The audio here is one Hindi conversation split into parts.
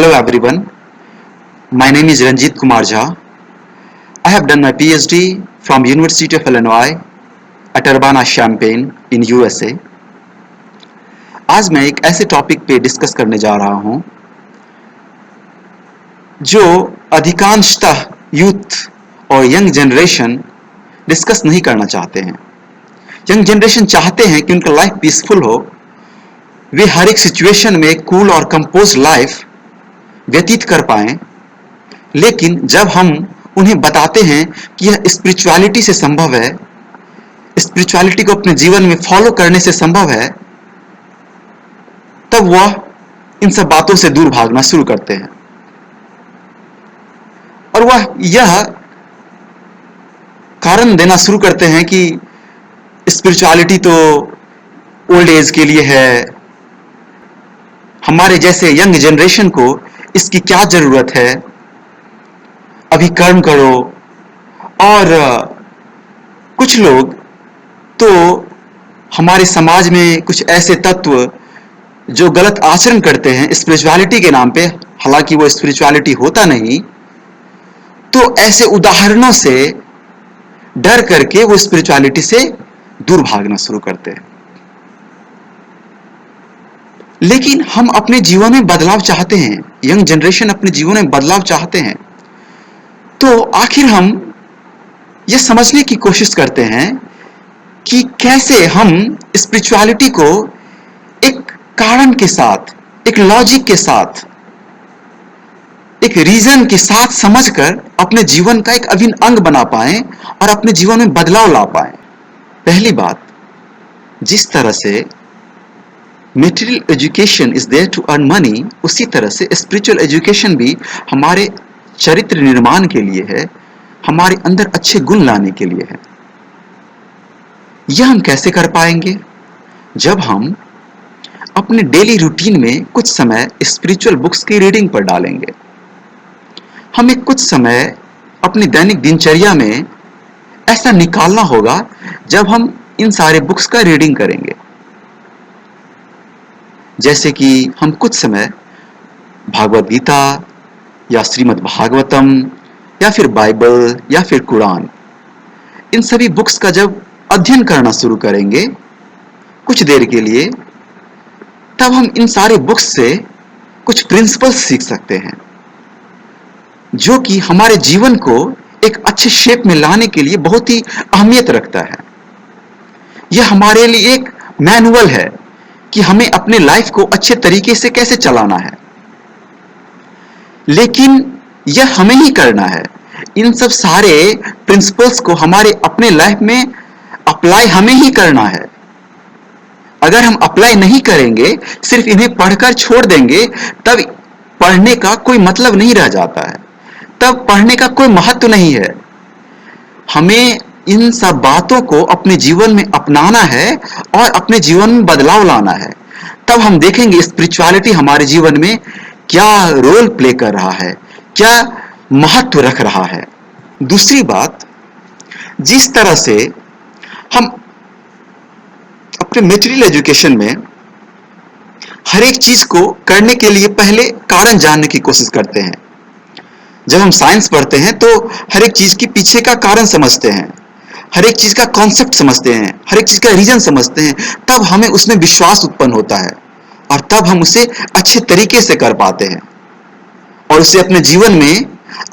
Hello everyone, my name is Ranjit Kumar Jha. I have done my PhD from University of Illinois at Urbana-Champaign in USA. आज मैं एक ऐसे टॉपिक पे डिस्कस करने जा रहा हूँ जो अधिकांशतः यूथ और यंग जनरेशन डिस्कस नहीं करना चाहते हैं। यंग जनरेशन चाहते हैं कि उनका लाइफ पीसफुल हो, वे हर एक सिचुएशन में कूल और कंपोज लाइफ व्यतीत कर पाएं, लेकिन जब हम उन्हें बताते हैं कि यह स्पिरिचुअलिटी से संभव है, स्पिरिचुअलिटी को अपने जीवन में फॉलो करने से संभव है, तब वह इन सब बातों से दूर भागना शुरू करते हैं और वह यह कारण देना शुरू करते हैं कि स्पिरिचुअलिटी तो ओल्ड एज के लिए है, हमारे जैसे यंग जनरेशन को इसकी क्या जरूरत है, अभी कर्म करो। और कुछ लोग तो हमारे समाज में कुछ ऐसे तत्व जो गलत आचरण करते हैं स्पिरिचुअलिटी के नाम पे, हालांकि वो स्पिरिचुअलिटी होता नहीं, तो ऐसे उदाहरणों से डर करके वो स्पिरिचुअलिटी से दूर भागना शुरू करते हैं। लेकिन हम अपने जीवन में बदलाव चाहते हैं, यंग जनरेशन अपने जीवन में बदलाव चाहते हैं, तो आखिर हम यह समझने की कोशिश करते हैं कि कैसे हम स्पिरिचुअलिटी को एक कारण के साथ, एक लॉजिक के साथ, एक रीजन के साथ समझकर अपने जीवन का एक अभिन्न अंग बना पाएं और अपने जीवन में बदलाव ला पाएं। पहली बात, जिस तरह से material education is there to earn money, उसी तरह से स्पिरिचुअल एजुकेशन भी हमारे चरित्र निर्माण के लिए है, हमारे अंदर अच्छे गुण लाने के लिए है। यह हम कैसे कर पाएंगे? जब हम अपने डेली रूटीन में कुछ समय स्पिरिचुअल बुक्स की रीडिंग पर डालेंगे। हमें कुछ समय अपनी दैनिक दिनचर्या में ऐसा निकालना होगा जब हम इन सारे बुक्स का रीडिंग करेंगे। जैसे कि हम कुछ समय भागवत गीता या श्रीमद् भागवतम या फिर बाइबल या फिर कुरान, इन सभी बुक्स का जब अध्ययन करना शुरू करेंगे कुछ देर के लिए, तब हम इन सारे बुक्स से कुछ प्रिंसिपल्स सीख सकते हैं जो कि हमारे जीवन को एक अच्छे शेप में लाने के लिए बहुत ही अहमियत रखता है। यह हमारे लिए एक मैनुअल है कि हमें अपने लाइफ को अच्छे तरीके से कैसे चलाना है। लेकिन यह हमें ही करना है, इन सब सारे प्रिंसिपल्स को हमारे अपने लाइफ में अप्लाई हमें ही करना है। अगर हम अप्लाई नहीं करेंगे, सिर्फ इन्हें पढ़कर छोड़ देंगे, तब पढ़ने का कोई मतलब नहीं रह जाता है, तब पढ़ने का कोई महत्व नहीं है। हमें इन सब बातों को अपने जीवन में अपनाना है और अपने जीवन में बदलाव लाना है। तब हम देखेंगे स्पिरिचुअलिटी हमारे जीवन में क्या रोल प्ले कर रहा है, क्या महत्व रख रहा है। दूसरी बात, जिस तरह से हम अपने मटेरियल एजुकेशन में हर एक चीज को करने के लिए पहले कारण जानने की कोशिश करते हैं। जब हम साइंस पढ़ते हैं तो हर एक चीज के पीछे का कारण समझते हैं, हर एक चीज का कॉन्सेप्ट समझते हैं, हर एक चीज का रीजन समझते हैं, तब हमें उसमें विश्वास उत्पन्न होता है और तब हम उसे अच्छे तरीके से कर पाते हैं और उसे अपने जीवन में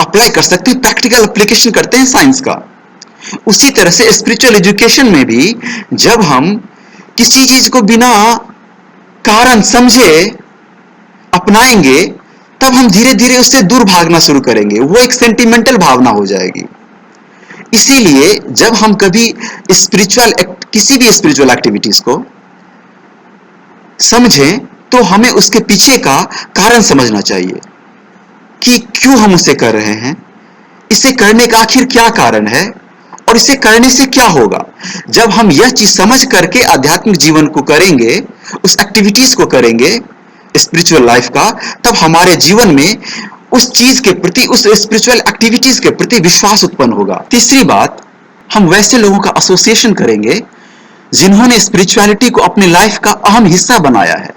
अप्लाई कर सकते हैं, प्रैक्टिकल एप्लीकेशन करते हैं साइंस का। उसी तरह से स्पिरिचुअल एजुकेशन में भी जब हम किसी चीज को बिना कारण समझे अपनाएंगे, तब हम धीरे धीरे उससे दूर भागना शुरू करेंगे, वो एक सेंटिमेंटल भावना हो जाएगी। इसीलिए जब हम कभी किसी भी स्पिरिचुअल एक्टिविटीज को समझें तो हमें उसके पीछे का कारण समझना चाहिए कि क्यों हम उसे कर रहे हैं, इसे करने का आखिर क्या कारण है और इसे करने से क्या होगा। जब हम यह चीज समझ करके आध्यात्मिक जीवन को करेंगे, उस एक्टिविटीज को करेंगे स्पिरिचुअल लाइफ का, तब हमारे जीवन में उस चीज के प्रति, उस स्पिरिचुअल एक्टिविटीज के प्रति विश्वास उत्पन्न होगा। तीसरी बात, हम वैसे लोगों का एसोसिएशन करेंगे जिन्होंने स्पिरिचुअलिटी को अपने लाइफ का अहम हिस्सा बनाया है।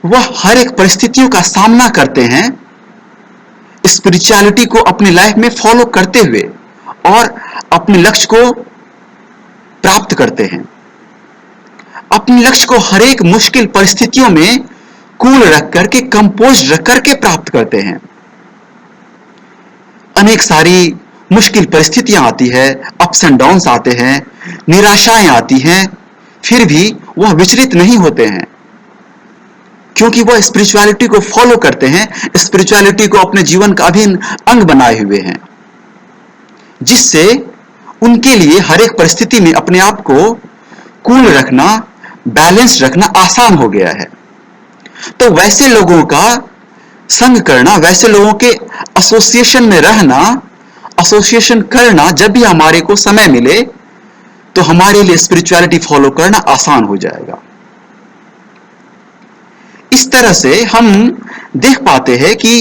वह हर एक परिस्थितियों का सामना करते हैं स्पिरिचुअलिटी को अपनी लाइफ में फॉलो करते हुए और अपने लक्ष्य को प्राप्त करते हैं। अपने लक्ष्य को हर एक मुश्किल परिस्थितियों में कूल रख करके, कंपोज रख करके प्राप्त करते हैं। अनेक सारी मुश्किल परिस्थितियां आती है, अप्स एंड डाउन्स आते हैं, निराशाएं आती हैं, फिर भी वह विचलित नहीं होते हैं, क्योंकि वह स्पिरिचुअलिटी को फॉलो करते हैं, स्पिरिचुअलिटी को अपने जीवन का अभिन्न अंग बनाए हुए हैं, जिससे उनके लिए हर एक परिस्थिति में अपने आप को कूल रखना, बैलेंस रखना आसान हो गया है। तो वैसे लोगों का संग करना, वैसे लोगों के एसोसिएशन में रहना, एसोसिएशन करना, जब भी हमारे को समय मिले तो हमारे लिए स्पिरिचुअलिटी फॉलो करना आसान हो जाएगा। इस तरह से हम देख पाते हैं कि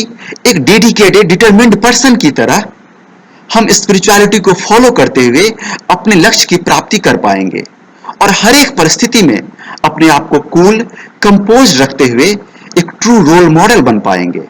एक डेडिकेटेड, डिटरमिन्ड पर्सन की तरह हम स्पिरिचुअलिटी को फॉलो करते हुए अपने लक्ष्य की प्राप्ति कर पाएंगे और हर एक परिस्थिति में अपने आप को कूल, कंपोज रखते हुए एक ट्रू रोल मॉडल बन पाएंगे।